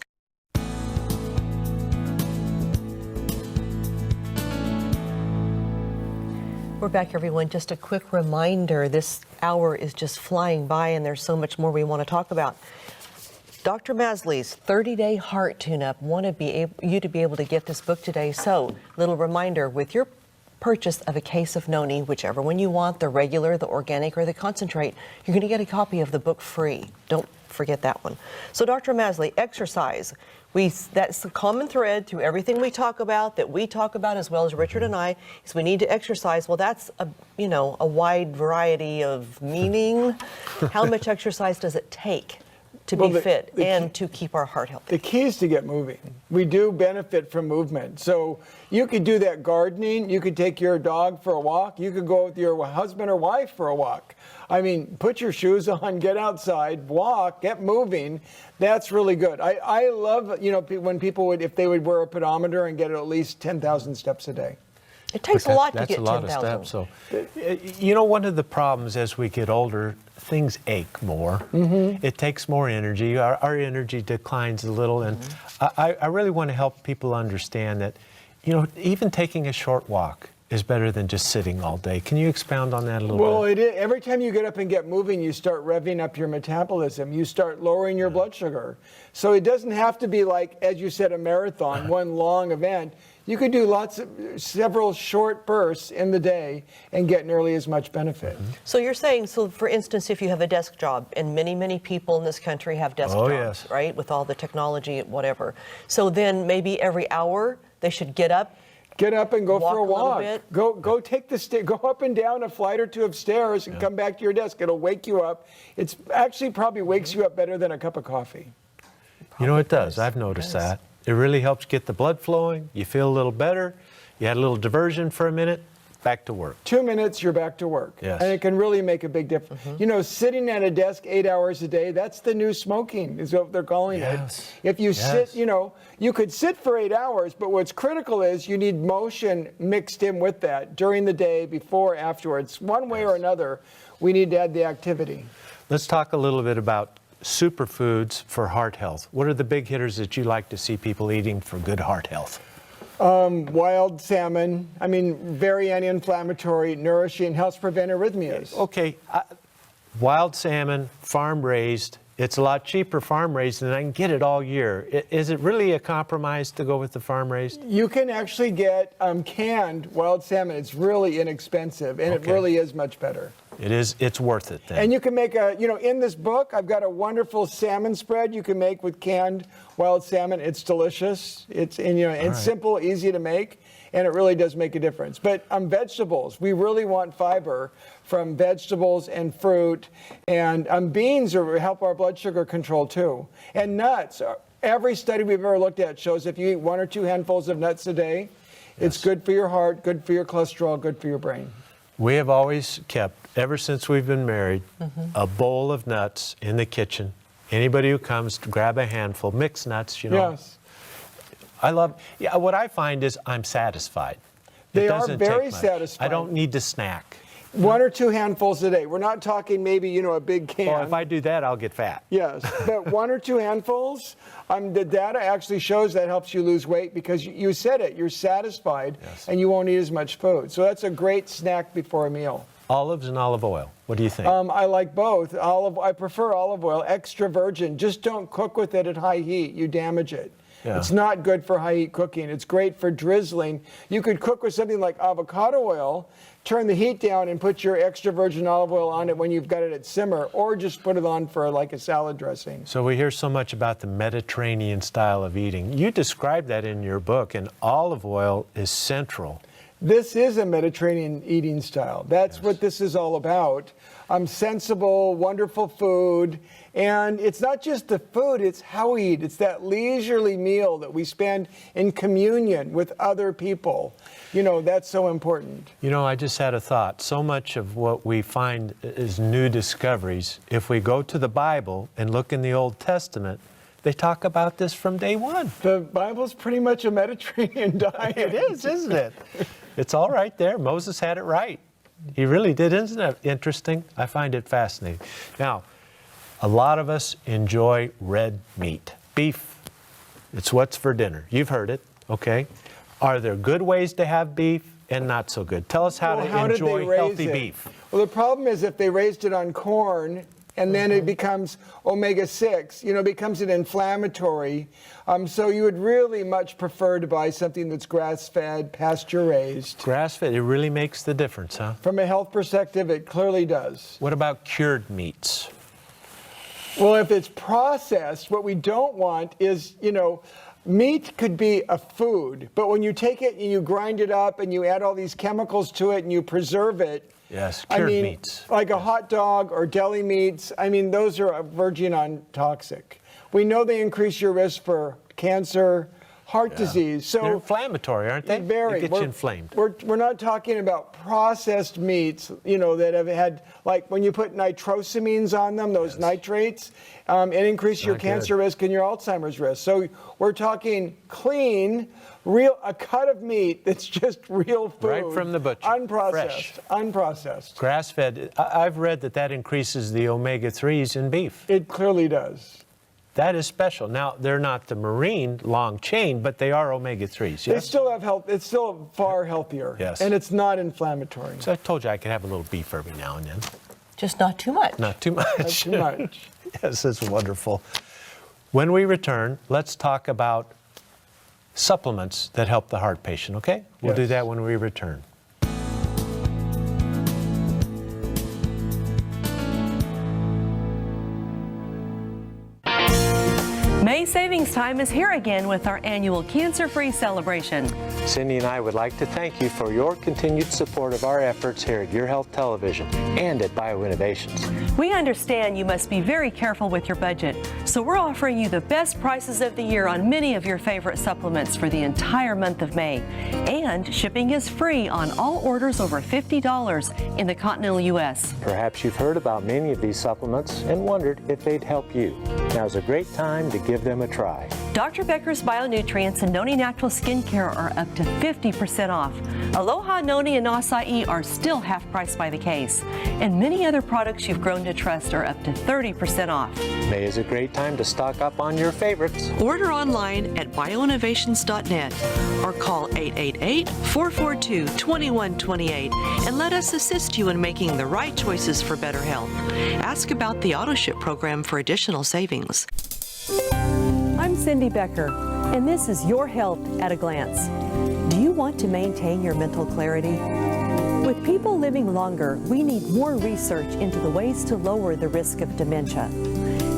We're back, everyone. Just a quick reminder, this hour is just flying by and there's so much more we want to talk about. Dr. Masley's 30-day heart tune-up. Want you to be able to get this book today. So, little reminder, with your purchase of a case of noni, whichever one you want, the regular, the organic, or the concentrate, you're going to get a copy of the book free. Don't forget that one. So Dr. Masley, exercise. That's the common thread through everything we talk about, that we talk about as well as Richard and I, is we need to exercise. Well, that's a wide variety of meaning. How much exercise does it take to be fit and to keep our heart healthy? The key is to get moving. We do benefit from movement. So you could do that gardening. You could take your dog for a walk. You could go with your husband or wife for a walk. I mean, put your shoes on, get outside, walk, get moving. That's really good. I love, when people if they would wear a pedometer and get at least 10,000 steps a day. It takes a lot to get 10,000. That's a lot of steps. So, one of the problems as we get older, things ache more. It takes more energy. Our energy declines a little. And I really want to help people understand that, even taking a short walk is better than just sitting all day. Can you expound on that a little bit? Well, every time you get up and get moving, you start revving up your metabolism. You start lowering your blood sugar. So it doesn't have to be like, as you said, a marathon, one long event. You could do several short bursts in the day and get nearly as much benefit. So you're saying, for instance, if you have a desk job, and many, many people in this country have desk jobs, yes. right, with all the technology, whatever. So then maybe every hour they should get up. Get up and go for a walk. Bit. Go take go up and down a flight or two of stairs and come back to your desk. It'll wake you up. It's actually probably wakes you up better than a cup of coffee. It does. I've noticed that. It really helps get the blood flowing. You feel a little better. You had a little diversion for a minute. Back to work. 2 minutes, you're back to work. Yes. And it can really make a big difference. Sitting at a desk 8 hours a day, that's the new smoking, is what they're calling it. If you sit, you could sit for 8 hours, but what's critical is you need motion mixed in with that during the day, before, afterwards. One way or another, we need to add the activity. Let's talk a little bit about superfoods for heart health. What are the big hitters that you like to see people eating for good heart health? Wild salmon, very anti-inflammatory, nourishing, helps prevent arrhythmias. Okay, wild salmon, farm-raised. It's a lot cheaper farm-raised than I can get it all year. Is it really a compromise to go with the farm-raised? You can actually get canned wild salmon. It's really inexpensive, and it really is much better. It is. It's worth it then. And you can make in this book, I've got a wonderful salmon spread you can make with canned wild salmon. It's delicious. It's simple, easy to make, and it really does make a difference. But vegetables, we really want fiber from vegetables and fruit, and beans help our blood sugar control too. And nuts. Every study we've ever looked at shows if you eat 1 or 2 handfuls of nuts a day, it's good for your heart, good for your cholesterol, good for your brain. We have always kept, ever since we've been married, a bowl of nuts in the kitchen. Anybody who comes to grab a handful, mixed nuts, Yes. I love, what I find is I'm satisfied. They are very satisfying. I don't need to snack. 1 or 2 handfuls a day. We're not talking maybe, a big can. Well, if I do that, I'll get fat. Yes, but 1 or 2 handfuls, the data actually shows that helps you lose weight because you said it, you're satisfied and you won't eat as much food. So that's a great snack before a meal. Olives and olive oil. What do you think? I like both. I prefer olive oil, extra virgin. Just don't cook with it at high heat. You damage it. Yeah. It's not good for high heat cooking. It's great for drizzling. You could cook with something like avocado oil, turn the heat down and put your extra virgin olive oil on it when you've got it at simmer, or just put it on for like a salad dressing. So we hear so much about the Mediterranean style of eating. You describe that in your book, and olive oil is central. This is a Mediterranean eating style. That's what this is all about. Sensible, wonderful food. And it's not just the food, it's how we eat. It's that leisurely meal that we spend in communion with other people. That's so important. I just had a thought. So much of what we find is new discoveries. If we go to the Bible and look in the Old Testament, they talk about this from day one. The Bible's pretty much a Mediterranean diet. It is, isn't it? It's all right there. Moses had it right. He really did. Isn't that interesting? I find it fascinating. Now, a lot of us enjoy red meat, beef. It's what's for dinner. You've heard it, okay? Are there good ways to have beef and not so good? Tell us how to enjoy healthy beef. Well, the problem is if they raised it on corn and then it becomes omega-6, you know, becomes an inflammatory. So you would really much prefer to buy something that's grass-fed, pasture-raised. Grass-fed, it really makes the difference, huh? From a health perspective, it clearly does. What about cured meats? Well, if it's processed, what we don't want is, you know, meat could be a food, but when you take it and you grind it up and you add all these chemicals to it and you preserve it, Yes, I cured mean, meats. like a hot dog or deli meats, I mean, those are verging on toxic. We know they increase your risk for cancer, heart disease. So they're inflammatory, aren't they? Very. They get you inflamed. We're not talking about processed meats, you know, that have had, like when you put nitrosamines on them, those nitrates, it increases your Not cancer good. risk and your Alzheimer's risk. So we're talking clean, real, a cut of meat that's just real food. Right from the butcher. Unprocessed. Fresh. Unprocessed. Grass-fed, I've read that increases the omega-3s in beef. It clearly does. That is special. Now, they're not the marine long chain, but they are omega-3s, They yes? still have health. It's still far healthier. Yes. And it's not inflammatory. So I told you I could have a little beef every now and then. Just not too much. Not too much. Not too much. Yes, it's wonderful. When we return, let's talk about supplements that help the heart patient, okay? We'll do Yes. that when we return. May savings time is here again with our annual cancer-free celebration. Cindy and I would like to thank you for your continued support of our efforts here at Your Health Television and at BioInnovations. We understand you must be very careful with your budget, so we're offering you the best prices of the year on many of your favorite supplements for the entire month of May. And shipping is free on all orders over $50 in the continental U.S. Perhaps you've heard about many of these supplements and wondered if they'd help you. Now's a great time to give them a try. Dr. Becker's Bionutrients and Noni Natural Skincare are up to 50% off. Aloha, Noni, and Acai are still half price by the case. And many other products you've grown to trust are up to 30% off. May is a great time to stock up on your favorites. Order online at bioinnovations.net or call 888-442-2128 and let us assist you in making the right choices for better health. Ask about the AutoShip program for additional savings. I'm Cindy Becker, and this is Your Health at a Glance. Do you want to maintain your mental clarity? With people living longer, we need more research into the ways to lower the risk of dementia.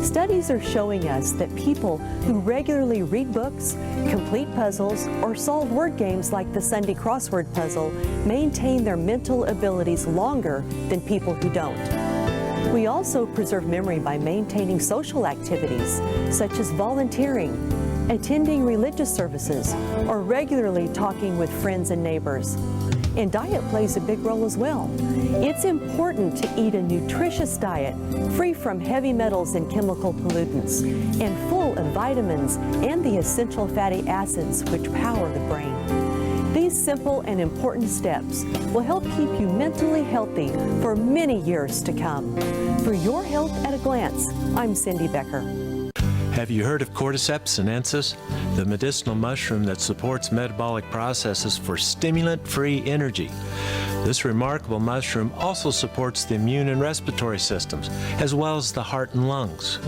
Studies are showing us that people who regularly read books, complete puzzles, or solve word games like the Sunday crossword puzzle maintain their mental abilities longer than people who don't. We also preserve memory by maintaining social activities, such as volunteering, attending religious services, or regularly talking with friends and neighbors. And diet plays a big role as well. It's important to eat a nutritious diet, free from heavy metals and chemical pollutants, and full of vitamins and the essential fatty acids which power the brain. These simple and important steps will help keep you mentally healthy for many years to come. For Your Health at a Glance, I'm Cindy Becker. Have you heard of Cordyceps sinensis, the medicinal mushroom that supports metabolic processes for stimulant-free energy? This remarkable mushroom also supports the immune and respiratory systems, as well as the heart and lungs.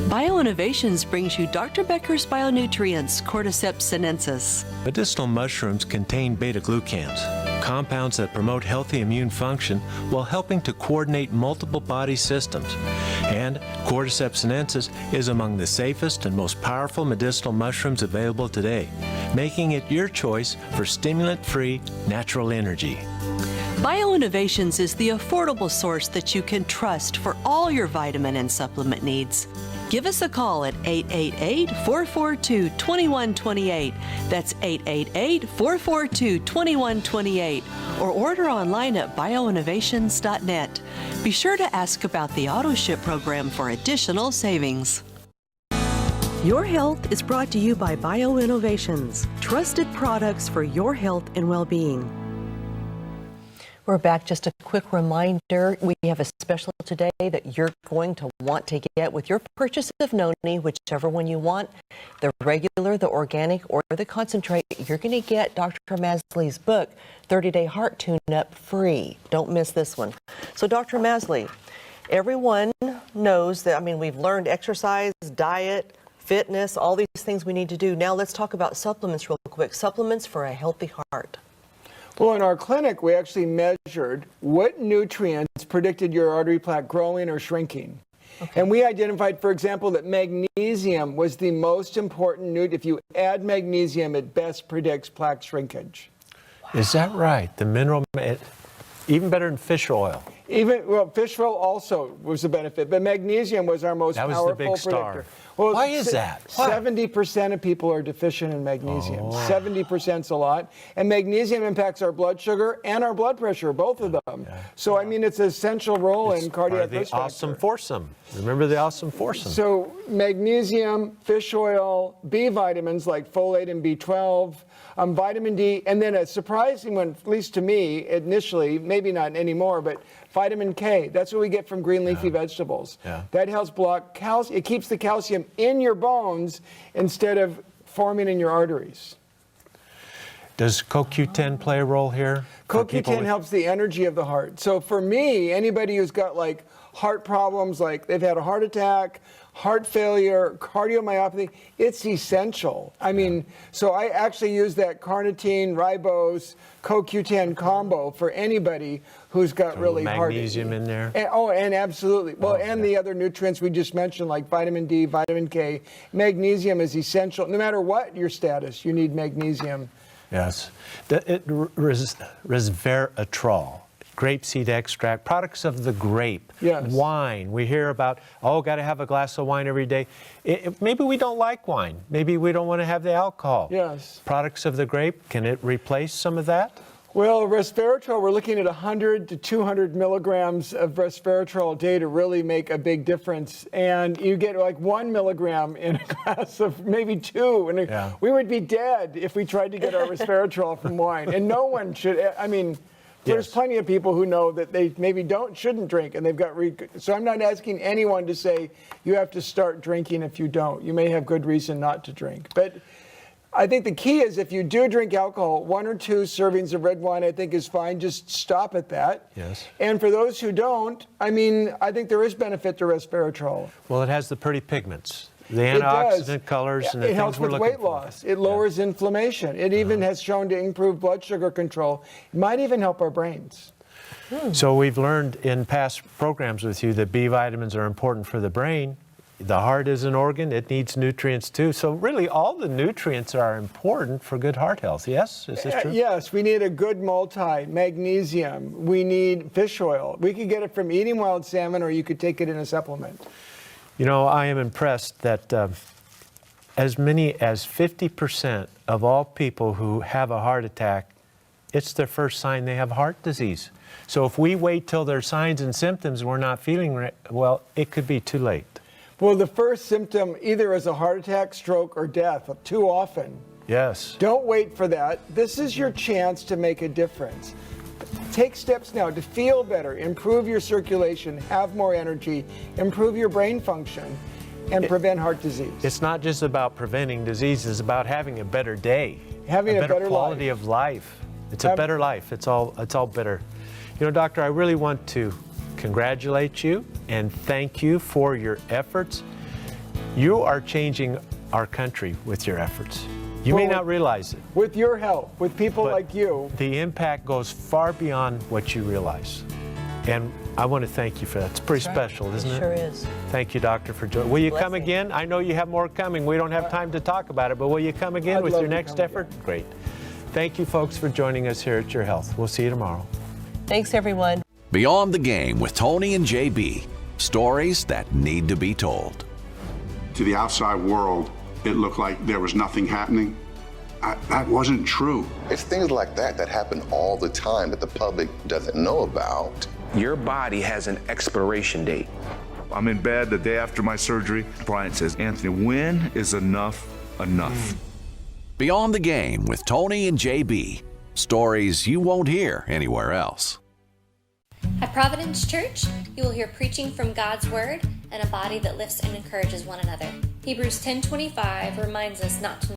BioInnovations brings you Dr. Becker's Bionutrients, Cordyceps sinensis. Medicinal mushrooms contain beta-glucans, compounds that promote healthy immune function while helping to coordinate multiple body systems. And Cordyceps sinensis is among the safest and most powerful medicinal mushrooms available today, making it your choice for stimulant-free natural energy. BioInnovations is the affordable source that you can trust for all your vitamin and supplement needs. Give us a call at 888-442-2128. That's 888-442-2128. Or order online at bioinnovations.net. Be sure to ask about the AutoShip program for additional savings. Your Health is brought to you by BioInnovations, trusted products for your health and well-being. We're back. Just a quick reminder, we have a special today that you're going to want to get with your purchase of Noni, whichever one you want, the regular, the organic, or the concentrate. You're going to get Dr. Masley's book, 30-Day Heart Tune-Up, free. Don't miss this one. So Dr. Masley, Everyone knows that, I mean, we've learned exercise, diet, fitness, all these things we need to do. Now let's talk about supplements real quick. Supplements for a healthy heart. Well, in our clinic, we actually measured what nutrients predicted your artery plaque growing or shrinking. Okay. And we identified, for example, that magnesium was the most important nutrient. If you add magnesium, it best predicts plaque shrinkage. Wow. Is that right? The mineral, even better than fish oil. Well, fish oil also was a benefit, but magnesium was our most powerful predictor. That was the big star. Well, why is that? 70% of people are deficient in magnesium. 70% is a lot. And magnesium impacts our blood sugar and our blood pressure, both of them. Yeah. So, I mean, it's an essential role in cardiac risk factor. The awesome foursome. Remember the awesome foursome. So, magnesium, fish oil, B vitamins like folate and B12, vitamin D, and then a surprising one, at least to me initially, maybe not anymore, but vitamin K. That's what we get from green leafy vegetables. Yeah. That helps block calcium. It keeps the calcium in your bones instead of forming in your arteries. Does CoQ10 play a role here? CoQ10 helps the energy of the heart. So for me, anybody who's got like heart problems, like they've had a heart attack, heart failure, cardiomyopathy, it's essential. I mean, so I actually use that carnitine, ribose, CoQ10 combo for anybody who's got really heart. Magnesium in there? And absolutely. Well, and the other nutrients we just mentioned, like vitamin D, vitamin K. Magnesium is essential. No matter what your status, you need magnesium. Yes. Resveratrol. Grapeseed extract, products of the grape, wine. We hear about, got to have a glass of wine every day. Maybe we don't like wine. Maybe we don't want to have the alcohol. Yes. Products of the grape, can it replace some of that? Well, resveratrol, we're looking at 100 to 200 milligrams of resveratrol a day to really make a big difference. And you get like 1 milligram in a glass of maybe 2. And we would be dead if we tried to get our resveratrol from wine. And no one should, I mean, there's plenty of people who know that they maybe shouldn't drink, and they've got so I'm not asking anyone to say you have to start drinking if you don't. You may have good reason not to drink. But I think the key is if you do drink alcohol, 1 or 2 servings of red wine I think is fine. Just stop at that. Yes. And for those who don't, I mean, I think there is benefit to resveratrol. Well, it has the pretty pigments. The antioxidant colors and the things we're looking for. It helps with weight loss. It lowers inflammation. It even has shown to improve blood sugar control. It might even help our brains. So we've learned in past programs with you that B vitamins are important for the brain. The heart is an organ. It needs nutrients too. So really all the nutrients are important for good heart health. Yes? Is this true? Yes. We need a good magnesium. We need fish oil. We could get it from eating wild salmon, or you could take it in a supplement. You know, I am impressed that as many as 50% of all people who have a heart attack, it's their first sign they have heart disease. So if we wait till their signs and symptoms we're not feeling well, it could be too late. Well, the first symptom either is a heart attack, stroke, or death, too often. Yes. Don't wait for that. This is your chance to make a difference. Take steps now to feel better, improve your circulation, have more energy, improve your brain function, and prevent heart disease. It's not just about preventing disease, it's about having a better day. Having a better quality life. of life. It's a better life. It's all better. You know, Doctor, I really want to congratulate you and thank you for your efforts. You are changing our country with your efforts. You may not realize it. With your help, with people like you. The impact goes far beyond what you realize. And I want to thank you for that. It's pretty special, isn't it? It sure is. Thank you, Doctor, for joining. Will you come again? I know you have more coming. We don't have time to talk about it, but will you come again with your next effort? Again. Great. Thank you, folks, for joining us here at Your Health. We'll see you tomorrow. Thanks, everyone. Beyond the Game with Tony and JB. Stories that need to be told. To the outside world, it looked like there was nothing happening. That wasn't true. It's things like that that happen all the time that the public doesn't know about. Your body has an expiration date. I'm in bed the day after my surgery. Brian says, Anthony, when is enough enough? Beyond the Game with Tony and JB. Stories you won't hear anywhere else. At Providence Church, you will hear preaching from God's Word and a body that lifts and encourages one another. Hebrews 10:25 reminds us not to